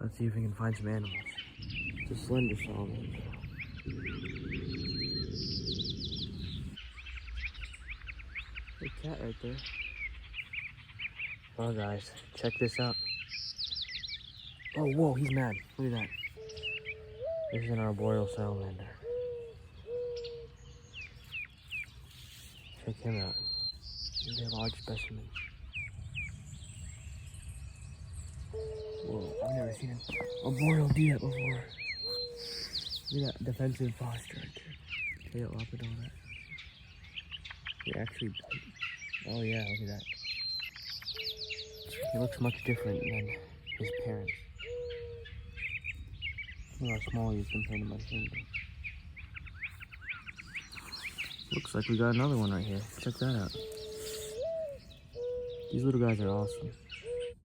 Let's see if we can find some animals. It's a slender salamander. Big cat right there. Oh guys, check this out. Oh, whoa, he's mad. Look at that. This is an arboreal salamander. Check him out. He's a large specimen. Whoa, I've never seen an arboreal do that before. Look at that defensive posture right there. Tail up and all that. He actually, oh yeah, look at that. He looks much different than his parents. Look how small he is compared to my finger. Looks like we got another one right here. Check that out. These little guys are awesome.